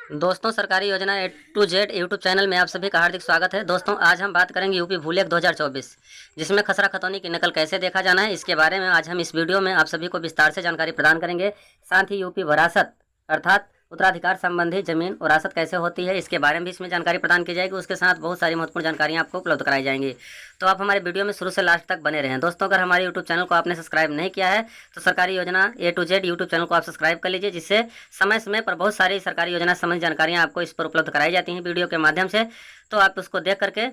दोस्तों, सरकारी योजना ए टू जेड यूट्यूब चैनल में आप सभी का हार्दिक स्वागत है। दोस्तों, आज हम बात करेंगे यूपी भूलेख 2024, जिसमें खसरा खतौनी की नकल कैसे देखा जाना है, इसके बारे में आज हम इस वीडियो में आप सभी को विस्तार से जानकारी प्रदान करेंगे। साथ ही यूपी वरासत अर्थात उत्तराधिकार संबंधी जमीन वरासत कैसे होती है, इसके बारे में भी इसमें जानकारी प्रदान की जाएगी। उसके साथ बहुत सारी महत्वपूर्ण जानकारियां आपको उपलब्ध कराई जाएंगी। तो आप हमारे वीडियो में शुरू से लास्ट तक बने रहें। दोस्तों, अगर हमारे यूट्यूब चैनल को आपने सब्सक्राइब नहीं किया है तो सरकारी योजना ए टू जेड यूट्यूब चैनल को आप सब्सक्राइब कर लीजिए, जिससे समय समय पर बहुत सारी सरकारी योजना संबंधी जानकारियां आपको इस पर उपलब्ध कराई जाती हैं वीडियो के माध्यम से। तो आप उसको देख करके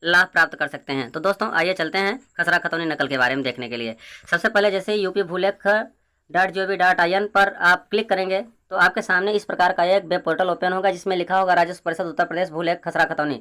लाभ प्राप्त कर सकते हैं। तो दोस्तों, आइए चलते हैं खसरा खतौनी नकल के बारे में देखने के लिए। सबसे पहले जैसे यूपी भूलेख .gov.in पर आप क्लिक करेंगे तो आपके सामने इस प्रकार का एक वेब पोर्टल ओपन होगा, जिसमें लिखा होगा राजस्व परिषद उत्तर प्रदेश भूलेख खसरा खतौनी।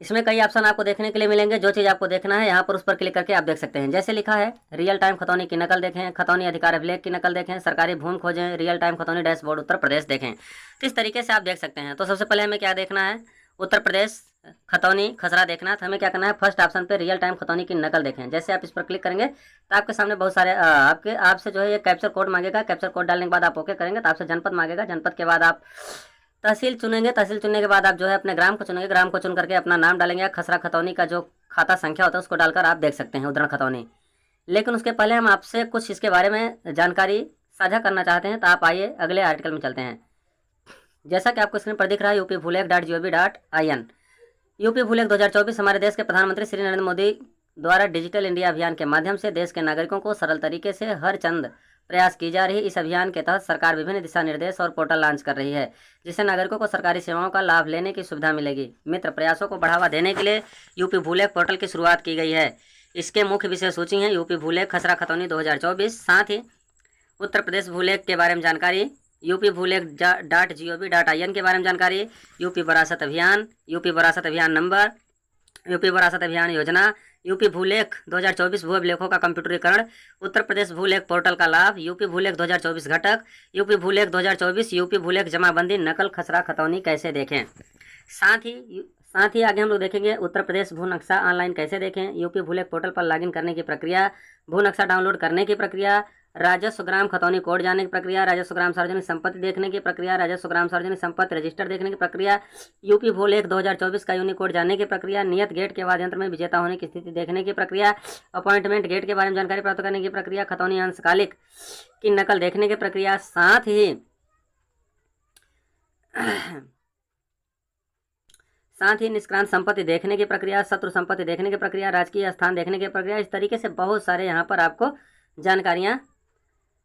इसमें कई ऑप्शन आपको देखने के लिए मिलेंगे। जो चीज़ आपको देखना है यहाँ पर उस पर क्लिक करके आप देख सकते हैं। जैसे लिखा है रियल टाइम खतौनी की नकल देखें, खतौनी अधिकार अभिलेख की नकल देखें, सरकारी भूमि खोजें, रियल टाइम खतौनी डैशबोर्ड उत्तर प्रदेश देखें। तो इस तरीके से आप देख सकते हैं। तो सबसे पहले हमें क्या देखना है, उत्तर प्रदेश खतौनी खसरा देखना है। तो हमें क्या करना है, फर्स्ट ऑप्शन पे रियल टाइम खतौनी की नकल देखें। जैसे आप इस पर क्लिक करेंगे तो आपके सामने बहुत सारे आपसे जो है ये कैप्चर कोड मांगेगा। कैप्चर कोड डालने के बाद आप ओके करेंगे तो आपसे जनपद मांगेगा। जनपद के बाद आप तहसील चुनेंगे। तहसील चुनने के बाद आप जो है अपने ग्राम को चुनेंगे। ग्राम को चुन करके अपना नाम डालेंगे। खसरा खतौनी का जो खाता संख्या होता है उसको डालकर आप देख सकते हैं उद्धरण खतौनी। लेकिन उसके पहले हम आपसे कुछ इसके बारे में जानकारी साझा करना चाहते हैं। तो आप आइए अगले आर्टिकल में चलते हैं। जैसा कि आपको स्क्रीन पर दिख रहा है यूपी भूलेख .gov.in। यूपी भूलेख 2024 हमारे देश के प्रधानमंत्री श्री नरेंद्र मोदी द्वारा डिजिटल इंडिया अभियान के माध्यम से देश के नागरिकों को सरल तरीके से हर चंद प्रयास की जा रही। इस अभियान के तहत सरकार विभिन्न दिशा निर्देश और पोर्टल लॉन्च कर रही है, जिससे नागरिकों को सरकारी सेवाओं का लाभ लेने की सुविधा मिलेगी। मित्र, प्रयासों को बढ़ावा देने के लिए यूपी भूलेख पोर्टल की शुरुआत की गई है। इसके मुख्य विषय सूची हैं यूपी भूलेख खसरा खतौनी 2024, साथ ही उत्तर प्रदेश भूलेख के बारे में जानकारी, यूपी भूलेख .gov.in के बारे में जानकारी, यूपी वरासत अभियान, यूपी वरासत अभियान नंबर, यूपी वरासत अभियान योजना, यूपी भूलेख 2024 भू अभिलेखों का कंप्यूटरीकरण, उत्तर प्रदेश भूलेख पोर्टल का लाभ, यूपी भूलेख 2024 घटक, यूपी भूलेख 2024, यूपी भूलेख जमाबंदी नकल खसरा खतौनी कैसे देखें। साथ ही आगे हम लोग देखेंगे उत्तर प्रदेश भू नक्शा ऑनलाइन कैसे देखें, यूपी भूलेख पोर्टल पर लॉगिन करने की प्रक्रिया, भू नक्शा डाउनलोड करने की प्रक्रिया, राजस्व ग्राम खतौनी कोड जानने की प्रक्रिया, राजस्व ग्राम सार्वजनिक संपत्ति देखने की प्रक्रिया, राजस्व ग्राम सार्वजनिक संपत्ति रजिस्टर देखने की प्रक्रिया, यूपी भूलेख 2024 का यूनिकोड जानने की प्रक्रिया, नियत गेट के वाद्य यंत्र में विजेता होने की स्थिति देखने की प्रक्रिया, अपॉइंटमेंट गेट के बारे में जानकारी प्राप्त करने की प्रक्रिया, खतौनी अंशकालिक की नकल देखने की प्रक्रिया, साथ ही निष्क्रांत संपत्ति देखने की प्रक्रिया, शत्रु संपत्ति देखने की प्रक्रिया, राजकीय स्थान देखने की प्रक्रिया। इस तरीके से बहुत सारे यहाँ पर आपको जानकारियाँ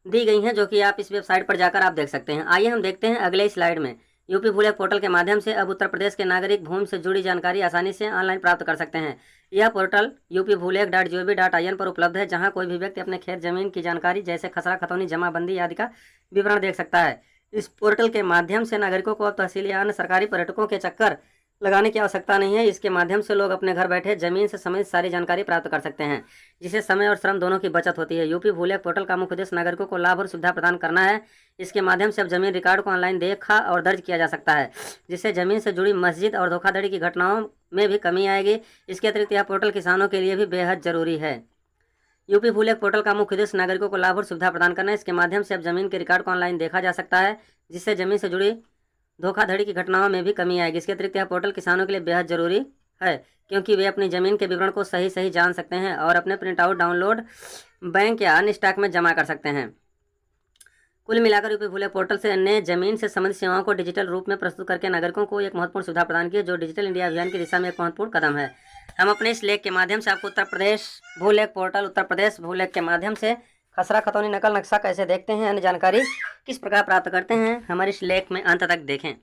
दी गई हैं, जो कि आप इस वेबसाइट पर जाकर आप देख सकते हैं। आइए हम देखते हैं अगले स्लाइड में। यूपी भूलेख पोर्टल के माध्यम से अब उत्तर प्रदेश के नागरिक भूमि से जुड़ी जानकारी आसानी से ऑनलाइन प्राप्त कर सकते हैं। यह पोर्टल यूपी भूलेख .gov.in पर उपलब्ध है, जहां कोई भी व्यक्ति अपने खेत जमीन की जानकारी जैसे खसरा खतौनी जमाबंदी आदि का विवरण देख सकता है। इस पोर्टल के माध्यम से नागरिकों को अब तहसील या अन्य सरकारी पर्यटकों के चक्कर लगाने की आवश्यकता नहीं है। इसके माध्यम से लोग अपने घर बैठे जमीन से संबंधित सारी जानकारी प्राप्त कर सकते हैं, जिससे समय और श्रम दोनों की बचत होती है। यूपी भूलेख पोर्टल का मुख्य उद्देश्य नागरिकों को लाभ और सुविधा प्रदान करना है। इसके माध्यम से अब जमीन रिकॉर्ड को ऑनलाइन देखा और दर्ज किया जा सकता है, जिससे जमीन से जुड़ी मस्जिद और धोखाधड़ी की घटनाओं में भी कमी आएगी। इसके अतिरिक्त यह पोर्टल किसानों के लिए भी बेहद जरूरी है। यूपी भूलेख पोर्टल का मुख्य उद्देश्य नागरिकों को लाभ और सुविधा प्रदान करना है। इसके माध्यम से अब जमीन के रिकॉर्ड को ऑनलाइन देखा जा सकता है, जिससे जमीन से जुड़ी धोखाधड़ी की घटनाओं में भी कमी आएगी। इसके अतिरिक्त यह पोर्टल किसानों के लिए बेहद जरूरी है, क्योंकि वे अपनी जमीन के विवरण को सही सही जान सकते हैं और अपने प्रिंट आउट डाउनलोड बैंक या अन्य स्टॉक में जमा कर सकते हैं। कुल मिलाकर यूपी भूलेख पोर्टल से अन्य जमीन से संबंधित सेवाओं को डिजिटल रूप में प्रस्तुत करके नागरिकों को एक महत्वपूर्ण सुविधा प्रदान की है, जो डिजिटल इंडिया अभियान की दिशा में एक महत्वपूर्ण कदम है। हम अपने इस लेख के माध्यम से आपको उत्तर प्रदेश भूलेख पोर्टल, उत्तर प्रदेश भूलेख के माध्यम से खसरा खतौनी नकल नक्शा कैसे देखते हैं, अन्य जानकारी किस प्रकार प्राप्त करते हैं, हमारे इस लेख में अंत तक देखें।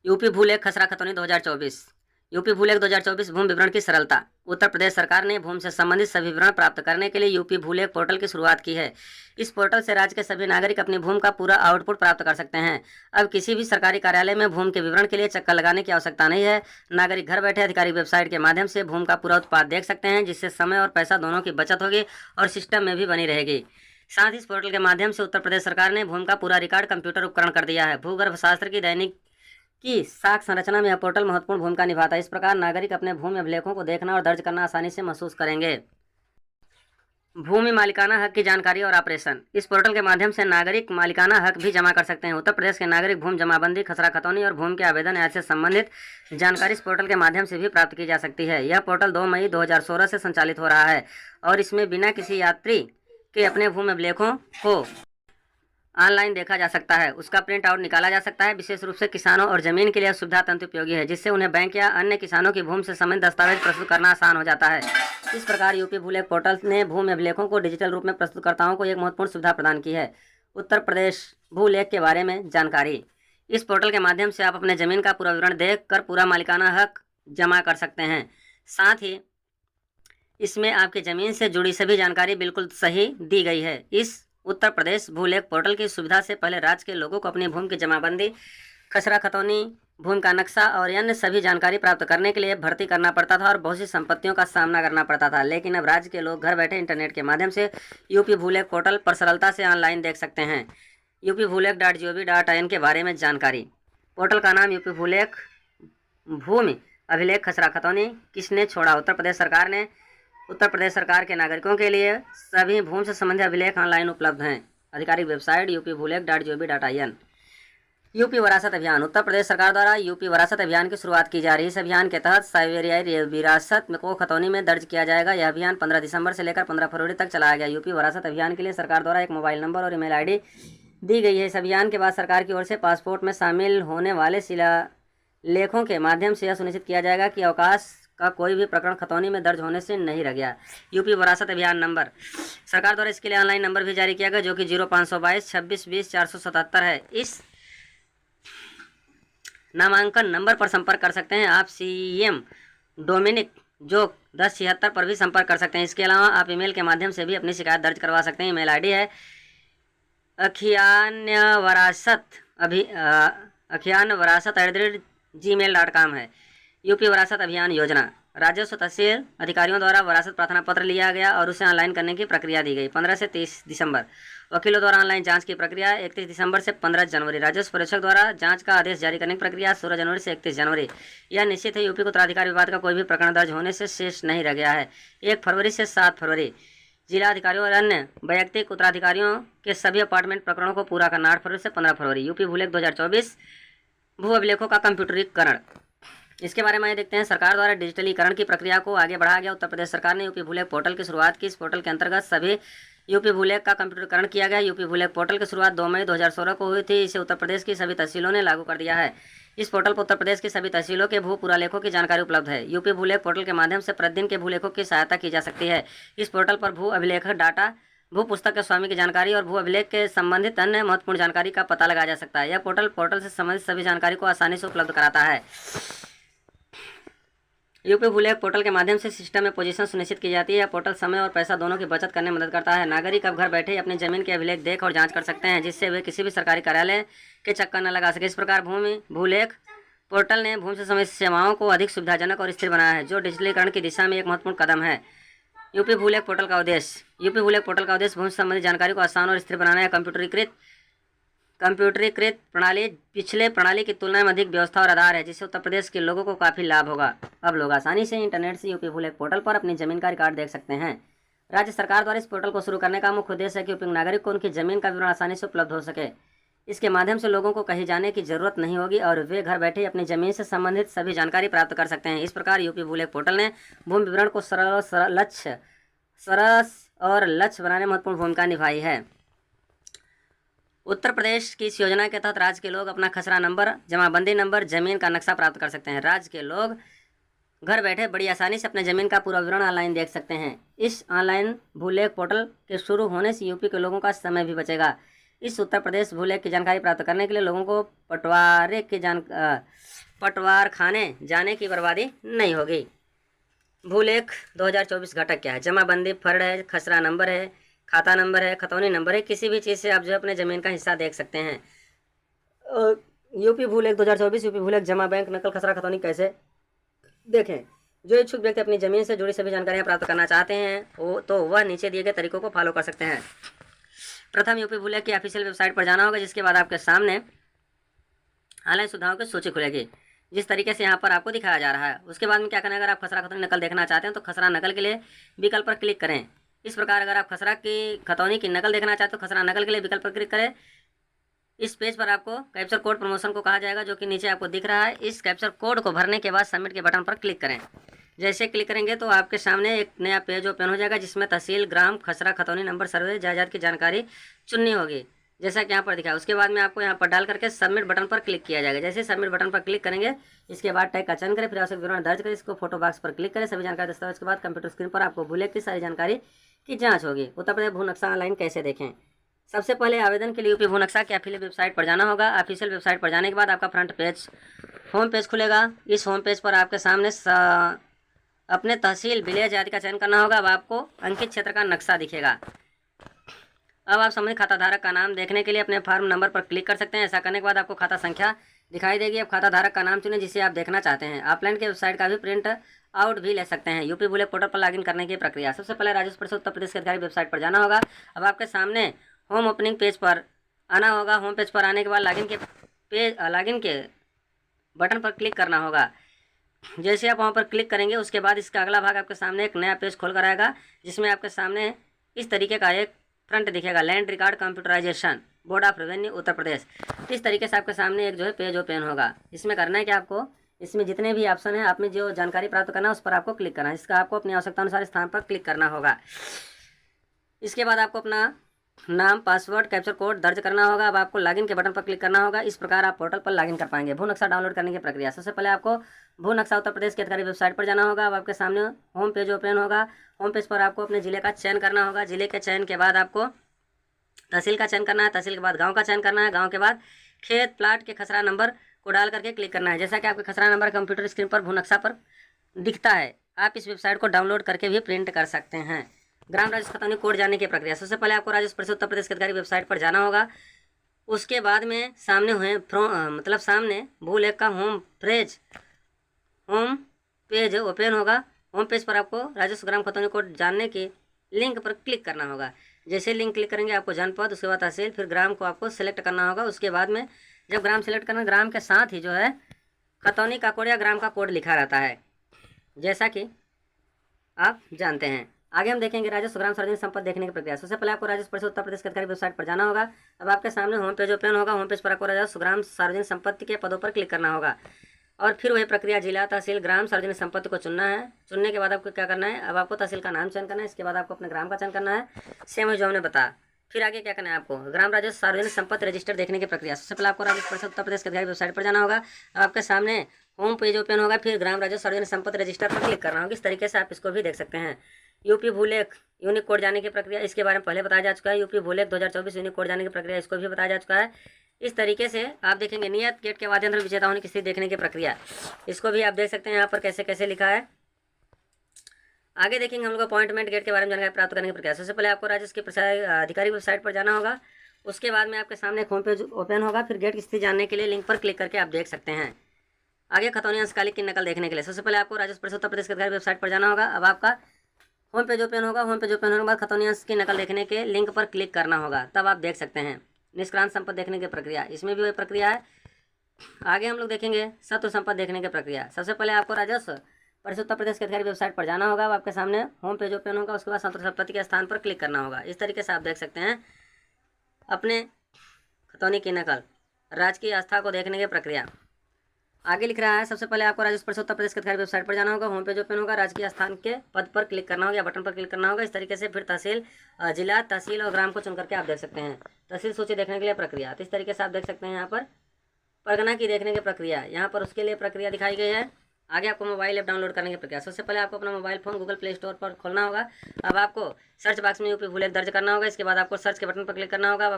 यूपी भूलेख खसरा खतौनी 2024। यूपी भूलेख 2024 भूमि विवरण की सरलता। उत्तर प्रदेश सरकार ने भूमि से संबंधित सभी विवरण प्राप्त करने के लिए यूपी भूलेख पोर्टल की शुरुआत की है। इस पोर्टल से राज्य के सभी नागरिक अपनी भूमि का पूरा आउटपुट प्राप्त कर सकते हैं। अब किसी भी सरकारी कार्यालय में भूमि के विवरण के लिए चक्कर लगाने की आवश्यकता नहीं है। नागरिक घर बैठे आधिकारिक वेबसाइट के माध्यम से भूमि का पूरा उत्पाद देख सकते हैं, जिससे समय और पैसा दोनों की बचत होगी और सिस्टम में भी बनी रहेगी। साथ ही इस पोर्टल के माध्यम से उत्तर प्रदेश सरकार ने भूमि का पूरा रिकॉर्ड कंप्यूटर उपकरण कर दिया है। भूगर्भ शास्त्र की दैनिक की साख संरचना में यह पोर्टल महत्वपूर्ण भूमिका निभाता है। इस प्रकार नागरिक अपने भूमि अभिलेखों को देखना और दर्ज करना आसानी से महसूस करेंगे। भूमि मालिकाना हक की जानकारी और ऑपरेशन। इस पोर्टल के माध्यम से नागरिक मालिकाना हक भी जमा कर सकते हैं। उत्तर प्रदेश के नागरिक भूमि जमाबंदी, खसरा खतौनी और भूमि के आवेदन ऐसे संबंधित जानकारी इस पोर्टल के माध्यम से भी प्राप्त की जा सकती है। यह पोर्टल 2 मई 2016 से संचालित हो रहा है और इसमें बिना किसी यात्री के अपने भूमि अभिलेखों को ऑनलाइन देखा जा सकता है, उसका प्रिंट आउट निकाला जा सकता है। विशेष रूप से किसानों और जमीन के लिए सुविधा अत्यंत उपयोगी है, जिससे उन्हें बैंक या अन्य किसानों की भूमि से संबंधित दस्तावेज प्रस्तुत करना आसान हो जाता है। इस प्रकार यूपी भूलेख पोर्टल ने भूमि अभिलेखों को डिजिटल रूप में प्रस्तुतकर्ताओं को एक महत्वपूर्ण सुविधा प्रदान की है। उत्तर प्रदेश भूलेख के बारे में जानकारी। इस पोर्टल के माध्यम से आप अपने जमीन का पूरा विवरण देख कर पूरा मालिकाना हक जमा कर सकते हैं। साथ ही इसमें आपकी ज़मीन से जुड़ी सभी जानकारी बिल्कुल सही दी गई है। इस उत्तर प्रदेश भूलेख पोर्टल की सुविधा से पहले राज्य के लोगों को अपनी भूमि की जमाबंदी, खसरा खतौनी, भूमि का नक्शा और अन्य सभी जानकारी प्राप्त करने के लिए भर्ती करना पड़ता था और बहुत सी संपत्तियों का सामना करना पड़ता था। लेकिन अब राज्य के लोग घर बैठे इंटरनेट के माध्यम से यूपी भूलेख पोर्टल पर सरलता से ऑनलाइन देख सकते हैं। यूपी भूलेख.gov.in के बारे में जानकारी। पोर्टल का नाम यूपी भूलेख भूमि अभिलेख खसरा खतौनी किसने छोड़ा। उत्तर प्रदेश सरकार के नागरिकों के लिए सभी भूमि से संबंधित अभिलेख ऑनलाइन उपलब्ध हैं। आधिकारिक वेबसाइट यूपी भूलेख.gov.in। यूपी वरासत अभियान। उत्तर प्रदेश सरकार द्वारा यूपी वरासत अभियान की शुरुआत की जा रही है। इस अभियान के तहत साइबेरियाई विरासत को खतौनी में दर्ज किया जाएगा। यह अभियान 15 दिसंबर से लेकर 15 फरवरी तक चलाया गया। यूपी वरासत अभियान के लिए सरकार द्वारा एक मोबाइल नंबर और ईमेल ID दी गई है। इस अभियान के बाद सरकार की ओर से पासपोर्ट में शामिल होने वाले शिलालेखों के माध्यम से यह सुनिश्चित किया जाएगा कि अवकाश का कोई भी प्रकरण खतौनी में दर्ज होने से नहीं रह गया। यूपी वरासत अभियान नंबर। सरकार द्वारा इसके लिए ऑनलाइन नंबर भी जारी किया गया, जो कि 0522 26 20 477 है। इस नामांकन नंबर पर संपर्क कर सकते हैं। आप CM डोमिनिक जो 1076 पर भी संपर्क कर सकते हैं। इसके अलावा आप ईमेल के माध्यम से भी अपनी शिकायत दर्ज करवा सकते हैं। ईमेल ID है akhyanwarasath@gmail.com है। यूपी वरासत अभियान योजना। राजस्व तहसील अधिकारियों द्वारा वरासत प्रार्थना पत्र लिया गया और उसे ऑनलाइन करने की प्रक्रिया दी गई। 15 से 30 दिसंबर। वकीलों द्वारा ऑनलाइन जांच की प्रक्रिया 31 दिसंबर से 15 जनवरी। राजस्व परीक्षक द्वारा जांच का आदेश जारी करने की प्रक्रिया 16 जनवरी से 31 जनवरी। यह निश्चित है यूपी को उत्तराधिकार विवाद का कोई भी प्रकरण दर्ज होने से शेष नहीं रह गया है। 1 फरवरी से 7 फरवरी। जिला अधिकारियों और अन्य वैयक्तिक उत्तराधिकारियों के सभी अपार्टमेंट प्रकरणों को पूरा करना 8 फरवरी से 15 फरवरी। यूपी भूलेख 2024 भू अभिलेखों का कंप्यूटरीकरण। इसके बारे में देखते हैं। सरकार द्वारा डिजिटलीकरण की प्रक्रिया को आगे बढ़ाया गया। उत्तर प्रदेश सरकार ने यूपी भूलेख पोर्टल की शुरुआत की। इस पोर्टल के अंतर्गत सभी यूपी भूलेख का कंप्यूटरीकरण किया गया। यूपी भूलेख पोर्टल की शुरुआत 2 मई 2016 को हुई थी। इसे उत्तर प्रदेश की सभी तहसीलों ने लागू कर दिया है। इस पोर्टल पर उत्तर प्रदेश की सभी तहसीलों के भू पुरालेखों की जानकारी उपलब्ध है। यूपी भूलेख पोर्टल के माध्यम से प्रतिदिन के भूलेखों की सहायता की जा सकती है। इस पोर्टल पर भू अभिलेख डाटा, भू पुस्तक के स्वामी की जानकारी और भू अभिलेख के संबंधित अन्य महत्वपूर्ण जानकारी का पता लगाया जा सकता है। यह पोर्टल से संबंधित सभी जानकारी को आसानी से उपलब्ध कराता है। यूपी भूलेख पोर्टल के माध्यम से सिस्टम में पोजीशन सुनिश्चित की जाती है। यह पोर्टल समय और पैसा दोनों की बचत करने में मदद करता है। नागरिक अब घर बैठे ही अपनी जमीन के अभिलेख देख और जांच कर सकते हैं, जिससे वे किसी भी सरकारी कार्यालय के चक्कर न लगा सके। इस प्रकार भूमि भूलेख पोर्टल ने भूमि से संबंधित सेवाओं को अधिक सुविधाजनक और स्थिर बनाया है, जो डिजिटलीकरण की दिशा में एक महत्वपूर्ण कदम है। यूपी भूलेख पोर्टल का उद्देश्य। यूपी भूलेख पोर्टल का उद्देश्य भूमि से संबंधित जानकारी को आसान और स्थिर बनाना है। कंप्यूटरीकृत प्रणाली पिछले प्रणाली की तुलना में अधिक व्यवस्था और आधार है, जिससे उत्तर प्रदेश के लोगों को काफ़ी लाभ होगा। अब लोग आसानी से इंटरनेट से यूपी भूलेख पोर्टल पर अपनी जमीन का रिकॉर्ड देख सकते हैं। राज्य सरकार द्वारा इस पोर्टल को शुरू करने का मुख्य उद्देश्य है कि उपयुक्त नागरिक को उनकी जमीन का विवरण आसानी से उपलब्ध हो सके। इसके माध्यम से लोगों को कहीं जाने की जरूरत नहीं होगी और वे घर बैठे अपनी जमीन से संबंधित सभी जानकारी प्राप्त कर सकते हैं। इस प्रकार यूपी भूलेख पोर्टल ने भूमि विवरण को सरल और लक्ष्य बनाने में महत्वपूर्ण भूमिका निभाई है। उत्तर प्रदेश की इस योजना के तहत राज्य के लोग अपना खसरा नंबर, जमाबंदी नंबर, जमीन का नक्शा प्राप्त कर सकते हैं। राज्य के लोग घर बैठे बड़ी आसानी से अपने जमीन का पूरा विवरण ऑनलाइन देख सकते हैं। इस ऑनलाइन भूलेख पोर्टल के शुरू होने से यूपी के लोगों का समय भी बचेगा। इस उत्तर प्रदेश भूलेख की जानकारी प्राप्त करने के लिए लोगों को पटवार खाने जाने की बर्बादी नहीं होगी। भूलेख 2024 घटक क्या है? जमाबंदी फर्द है, खसरा नंबर है, खाता नंबर है, खतौनी नंबर है। किसी भी चीज़ से आप जो अपने ज़मीन का हिस्सा देख सकते हैं। यूपी भूलेख 2024 यूपी भूलेख जमा बैंक नकल खसरा खतौनी कैसे देखें? जो इच्छुक व्यक्ति अपनी ज़मीन से जुड़ी सभी जानकारियाँ प्राप्त करना चाहते हैं तो वह नीचे दिए गए तरीकों को फॉलो कर सकते हैं। प्रथम यूपी भूलेख की ऑफिशियल वेबसाइट पर जाना होगा, जिसके बाद आपके सामने ऑनलाइन सुविधाओं की सूची खुलेगी, जिस तरीके से यहाँ पर आपको दिखाया जा रहा है। उसके बाद में क्या करना है, अगर आप खसरा खतौनी नकल देखना चाहते हैं तो खसरा नकल के लिए विकल्प पर क्लिक करें। इस प्रकार अगर आप खसरा की खतौनी की नकल देखना चाहते हो, खसरा नकल के लिए विकल्प पर क्लिक करें। इस पेज पर आपको कैप्चर कोड प्रमोशन को कहा जाएगा, जो कि नीचे आपको दिख रहा है। इस कैप्चर कोड को भरने के बाद सबमिट के बटन पर क्लिक करें। जैसे क्लिक करेंगे तो आपके सामने एक नया पेज ओपन हो जाएगा, जिसमें तहसील, ग्राम, खसरा, खतौनी, नंबर, सर्वे, जायदाद की जानकारी चुननी होगी, जैसा कि यहाँ पर दिखा है। उसके बाद में आपको यहाँ पर डाल करके सबमिट बटन पर क्लिक किया जाएगा। जैसे सबमिट बटन पर क्लिक करेंगे, इसके बाद टैग का चयन करें, फिर आवश्यक विवरण दर्ज करें, इसको फोटो बॉक्स पर क्लिक करें। सभी जानकारी दस्तावेज के बाद कंप्यूटर स्क्रीन पर आपको भूलेख की सारी जानकारी की जाँच होगी। उत्तर प्रदेश भू नक्शा ऑनलाइन कैसे देखें। सबसे पहले आवेदन के लिए यूपी भू नक्शा के ऑफिशियल वेबसाइट पर जाना होगा। ऑफिशियल वेबसाइट पर जाने के बाद आपका फ्रंट पेज होम पेज खुलेगा। इस होम पेज पर आपके सामने अपने तहसील, विलेज आदि का चयन करना होगा। अब आपको अंकित क्षेत्र का नक्शा दिखेगा। अब आप संबंधित खाता धारक का नाम देखने के लिए अपने फॉर्म नंबर पर क्लिक कर सकते हैं। ऐसा करने के बाद आपको खाता संख्या दिखाई देगी। अब खाता धारक का नाम चुनें जिसे आप देखना चाहते हैं। ऑफलाइन के वेबसाइट का भी प्रिंट आउट भी ले सकते हैं। यूपी भूलेख पोर्टल पर लॉगिन करने की प्रक्रिया। सबसे पहले राजस्व परिषद उत्तर प्रदेश के अधिकारी वेबसाइट पर जाना होगा। अब आपके सामने होम ओपनिंग पेज पर आना होगा। होम पेज पर आने के बाद लॉगिन के बटन पर क्लिक करना होगा। जैसे आप वहाँ पर क्लिक करेंगे, उसके बाद इसका अगला भाग आपके सामने एक नया पेज खोल कर आएगा, जिसमें आपके सामने इस तरीके का एक फ्रंट दिखेगा, land record computerisation, board of revenue Uttar Pradesh. इस तरीके से आपके सामने एक जो है पेज ओपन होगा। इसमें करना है कि आपको इसमें जितने भी ऑप्शन है, आप में जो जानकारी प्राप्त करना है उस पर आपको क्लिक करना है। इसका आपको अपनी आवश्यकता अनुसार स्थान पर क्लिक करना होगा। इसके बाद आपको अपना नाम, पासवर्ड, कैप्चर कोड दर्ज करना होगा। अब आपको लॉगिन के बटन पर क्लिक करना होगा। इस प्रकार आप पोर्टल पर लॉगिन कर पाएंगे। भू नक्शा डाउनलोड करने की प्रक्रिया। सबसे पहले आपको भू नक्शा उत्तर प्रदेश की अधिकारी वेबसाइट पर जाना होगा। अब आपके सामने होम पेज ओपन होगा। होम पेज पर आपको अपने जिले का चयन करना होगा। जिले के चयन के बाद आपको तहसील का चयन करना है। तहसील के बाद गाँव का चयन करना है। गाँव के बाद खेत, प्लाट के खसरा नंबर को डाल करके क्लिक करना है। जैसा कि आपके खसरा नंबर कंप्यूटर स्क्रीन पर भू नक्शा पर दिखता है। आप इस वेबसाइट को डाउनलोड करके भी प्रिंट कर सकते हैं। ग्राम राजस्व खतौनी कोड जानने की प्रक्रिया। सबसे पहले आपको राजस्व परिषद उत्तर प्रदेश के अधिकारी वेबसाइट पर जाना होगा। उसके बाद में सामने भूलेख का होम पेज ओपन होगा। होम पेज पर आपको राजस्व ग्राम खतौनी कोड जानने के लिंक पर क्लिक करना होगा। जैसे लिंक क्लिक करेंगे, आपको जनपद, उसके बाद तहसील, फिर ग्राम को आपको सिलेक्ट करना होगा। उसके बाद में जब ग्राम सेलेक्ट करना, ग्राम के साथ ही जो है खतौनी का कोड या ग्राम का कोड लिखा रहता है, जैसा कि आप जानते हैं। आगे हम देखेंगे राजस्व ग्राम सार्वजनिक संपत्ति देखने की प्रक्रिया। सबसे पहले आपको राजस्व परिषद उत्तर प्रदेश के अधिकारी वेबसाइट पर जाना होगा। अब आपके सामने होम पेज ओपन होगा। होम पेज पर आपको राजस्व ग्राम सार्वजनिक संपत्ति के पदों पर क्लिक करना होगा और फिर वही प्रक्रिया जिला, तहसील, ग्राम सार्वजनिक संपत्ति को चुनना है। चुनने के बाद आपको क्या करना है, अब आपको तहसील का नाम चयन करना है। इसके बाद आपको अपने ग्राम का चयन करना है, सेम जो हमने बताया। फिर आगे क्या करना है, आपको ग्राम राजस्व सार्वजनिक संपत्ति रजिस्टर देखने की प्रक्रिया। सबसे पहले आपको राजस्व परिषद उत्तर प्रदेश के अधिकारी वेबसाइट पर जाना होगा। अब आपके सामने होम पेज ओपन होगा। फिर ग्राम राजस्व सार्वजनिक संपत्ति रजिस्टर पर क्लिक करना होगा। इस तरीके से आप इसको भी देख सकते हैं। यूपी भूलेख यूनिक कोड जाने की प्रक्रिया, इसके बारे में पहले बताया जा चुका है। यूपी भूलेख 2024 यूनिक कोड जाने की प्रक्रिया, इसको भी बताया जा चुका है। इस तरीके से आप देखेंगे नियत गेट के वाद्यंत्र विजेता होने की स्थिति देखने की प्रक्रिया, इसको भी आप देख सकते हैं यहाँ पर कैसे कैसे लिखा है। आगे देखेंगे हम लोग अपॉइंटमेंट गेट के बारे में जानकारी प्राप्त करने की प्रक्रिया। सबसे पहले आपको राजस्व के अधिकारी वेबसाइट पर जाना होगा। उसके बाद में आपके सामने एक होम पेज ओपन होगा। फिर गेट की स्थिति जानने के लिए लिंक पर क्लिक करके आप देख सकते हैं। आगे खतौनी अंशकालिक की नकल देखने के लिए सबसे पहले आपको राजस्व परिषद उत्तर प्रदेश के अधिकारी वेबसाइट पर जाना होगा। अब आपका होम पेज ओपन होगा। होम पेज ओपन होने के बाद खतौनी अंश की नकल देखने के लिंक पर क्लिक करना होगा, तब आप देख सकते हैं। निष्क्रांत संपत्ति देखने की प्रक्रिया, इसमें भी वही प्रक्रिया है। आगे हम लोग देखेंगे शत्रु संपत्ति देखने की प्रक्रिया। सबसे पहले आपको राजस्व परिषद उत्तर प्रदेश के अधिकारी वेबसाइट पर जाना होगा। अब आपके सामने होम पेज ओपन होगा। उसके बाद शत्रु संपत्ति के स्थान पर क्लिक करना होगा। इस तरीके से आप देख सकते हैं अपने खतौनी की नकल, राजकीय आस्था को देखने की प्रक्रिया। आगे लिख रहा है सबसे पहले आपको राजस्व परिषद उत्तर प्रदेश के अधिकारी वेबसाइट पर जाना होगा। होम पेज ओपन होगा। राजकीय स्थान के पद पर क्लिक करना होगा या बटन पर क्लिक करना होगा। इस तरीके से फिर तहसील, जिला, तहसील और ग्राम को चुन करके आप देख सकते हैं। तहसील सूची देखने के लिए प्रक्रिया, तो इस तरीके से आप देख सकते हैं यहाँ पर परगना की देखने की प्रक्रिया, यहाँ पर उसके लिए प्रक्रिया दिखाई गई है। आगे आपको मोबाइल ऐप डाउनलोड करने की प्रक्रिया। सबसे पहले आपको अपना mobile phone Google play store पर खोलना होगा। अब आपको सर्च बॉक्स में यूपी भूलेख दर्ज करना होगा। इसके बाद आपको सर्च के बटन पर क्लिक करना होगा। अब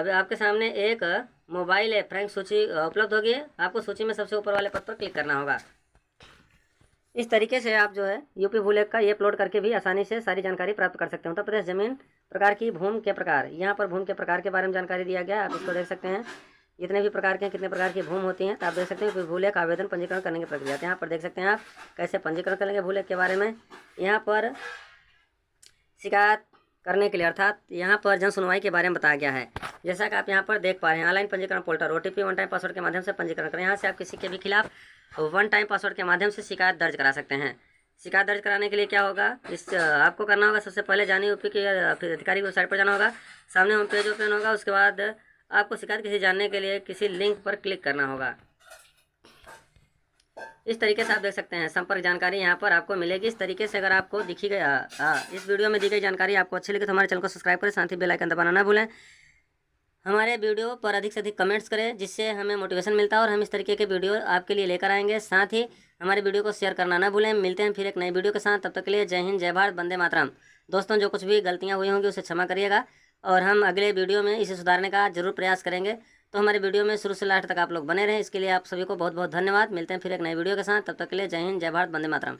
आपके सामने एक मोबाइल ऐप रैंक सूची उपलब्ध होगी। आपको सूची में सबसे ऊपर वाले पद पर क्लिक करना होगा। इस तरीके से आप जो है यूपी भूलेख का ये अपलोड करके भी आसानी से सारी जानकारी प्राप्त कर सकते हैं। उत्तर प्रदेश जमीन प्रकार की भूमि के प्रकार, यहाँ पर भूमि के प्रकार के बारे में जानकारी दिया गया है। आप इसको देख सकते हैं, जितने भी प्रकार के हैं, कितने प्रकार की भूमि होती हैं, तो आप देख सकते हैं भूलेख आवेदन पंजीकरण करने की प्रक्रिया। तो यहाँ पर देख सकते हैं आप कैसे पंजीकरण करेंगे भूलेख के बारे में। यहाँ पर शिकायत करने के लिए, अर्थात यहाँ पर जन सुनवाई के बारे में बताया गया है। जैसा कि आप यहाँ पर देख पा रहे हैं, ऑनलाइन पंजीकरण portal, OTP one time password के माध्यम से पंजीकरण करें। यहाँ से आप किसी के भी खिलाफ वन टाइम पासवर्ड के माध्यम से शिकायत दर्ज करा सकते हैं। शिकायत दर्ज कराने के लिए क्या होगा, इस आपको करना होगा, सबसे पहले जानिए यूपी के फिर अधिकारी की वेबसाइट पर जाना होगा। सामने होम पेज ओपन होगा। उसके बाद आपको शिकायत किसी जानने के लिए किसी लिंक पर क्लिक करना होगा। इस तरीके से आप देख सकते हैं संपर्क जानकारी यहाँ पर आपको मिलेगी। इस तरीके से अगर आपको दिखी गई इस वीडियो में दी गई जानकारी आपको अच्छी लगी तो हमारे चैनल को सब्सक्राइब करें, साथ ही बेल आइकन दबाना ना भूलें। हमारे वीडियो पर अधिक से अधिक कमेंट्स करें, जिससे हमें मोटिवेशन मिलता है और हम इस तरीके के वीडियो आपके लिए लेकर आएंगे। साथ ही हमारे वीडियो को शेयर करना ना भूलें। मिलते हैं फिर एक नई वीडियो के साथ, तब तक के लिए जय हिंद, जय भारत, वंदे मातरम। दोस्तों, जो कुछ भी गलतियाँ हुई होंगी उसे क्षमा करिएगा और हम अगले वीडियो में इसे सुधारने का जरूर प्रयास करेंगे। तो हमारे वीडियो में शुरू से लास्ट तक आप लोग बने रहें, इसके लिए आप सभी को बहुत बहुत धन्यवाद। मिलते हैं फिर एक नई वीडियो के साथ, तब तक के लिए जय हिंद, जय भारत, वंदे मातरम।